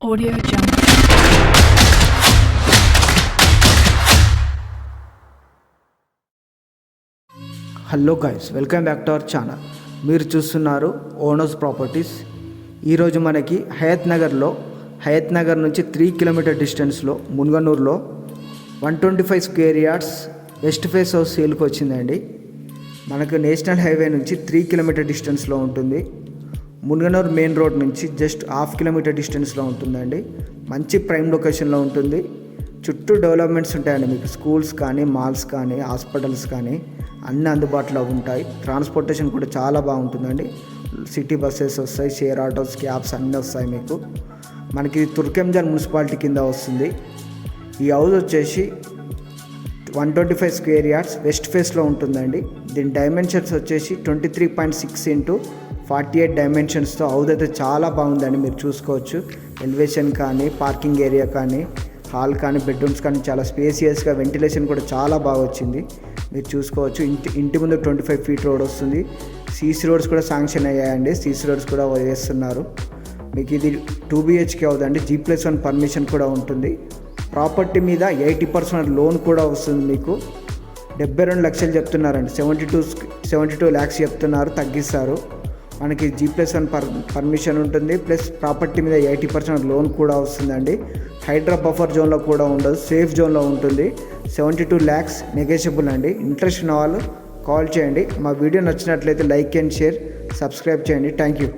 Audio Jungle. Hello guys, welcome back to our channel. మీరు చూస్తున్నారు owners properties. ఈరోజు మనకి హయత్ నగర్ నుంచి 3 కిలోమీటర్ డిస్టెన్స్లో మున్గనూరులో 125 square yards west face house సేల్కి వచ్చిందండి. మనకు నేషనల్ హైవే నుంచి 3 కిలోమీటర్ డిస్టెన్స్లో ఉంటుంది. మున్గనూరు మెయిన్ రోడ్ నుంచి జస్ట్ 1/2 కిలోమీటర్ డిస్టెన్స్లో ఉంటుందండి. మంచి ప్రైమ్ లొకేషన్లో ఉంటుంది. చుట్టూ డెవలప్మెంట్స్ ఉంటాయండి. మీకు స్కూల్స్ కానీ, మాల్స్ కానీ, హాస్పిటల్స్ కానీ అన్నీ అందుబాటులో ఉంటాయి. ట్రాన్స్పోర్టేషన్ కూడా చాలా బాగుంటుందండి. సిటీ బస్సెస్ వస్తాయి, షేర్ ఆటోస్, క్యాబ్స్ అన్నీ వస్తాయి. మీకు మనకి తుర్కెంజాన్ మున్సిపాలిటీ కింద వస్తుంది. ఈ హౌస్ వచ్చేసి 125 స్క్వేర్ యార్డ్స్ వెస్ట్ ఫేస్లో ఉంటుందండి. దీని డైమెన్షన్స్ వచ్చేసి 23.6 ఇంటూ 48 డైమెన్షన్స్తో హౌస్ అయితే చాలా బాగుందండి. మీరు చూసుకోవచ్చు. ఎలివేషన్ కానీ, పార్కింగ్ ఏరియా కానీ, హాల్ కానీ, బెడ్రూమ్స్ కానీ చాలా స్పేసియస్గా, వెంటిలేషన్ కూడా చాలా బాగా వచ్చింది. మీరు చూసుకోవచ్చు. ఇంటి ముందు 25 ఫీట్ రోడ్ వస్తుంది. సీసీ రోడ్స్ కూడా శాంక్షన్ అయ్యాయండి. సీసీ రోడ్స్ కూడా వేస్తున్నారు. మీకు ఇది 2 BHK అవుతుందండి. G+1 పర్మిషన్ కూడా ఉంటుంది. ప్రాపర్టీ మీద 80% లోన్ కూడా వస్తుంది. మీకు 72 లక్షలు చెప్తున్నారండి. 72 ల్యాక్స్ చెప్తున్నారు, తగ్గిస్తారు. మనకి G+1 పర్మిషన్ ఉంటుంది. ప్లస్ ప్రాపర్టీ మీద 80% లోన్ కూడా వస్తుందండి. హైడ్రా బఫర్ జోన్లో కూడా ఉండదు, సేఫ్ జోన్లో ఉంటుంది. 72 ల్యాక్స్ నెగోషియబుల్ అండి. ఇంట్రెస్ట్ ఉన్న వాళ్ళు కాల్ చేయండి. మా వీడియో నచ్చినట్లయితే లైక్ అండ్ షేర్, సబ్స్క్రైబ్ చేయండి. Thank you.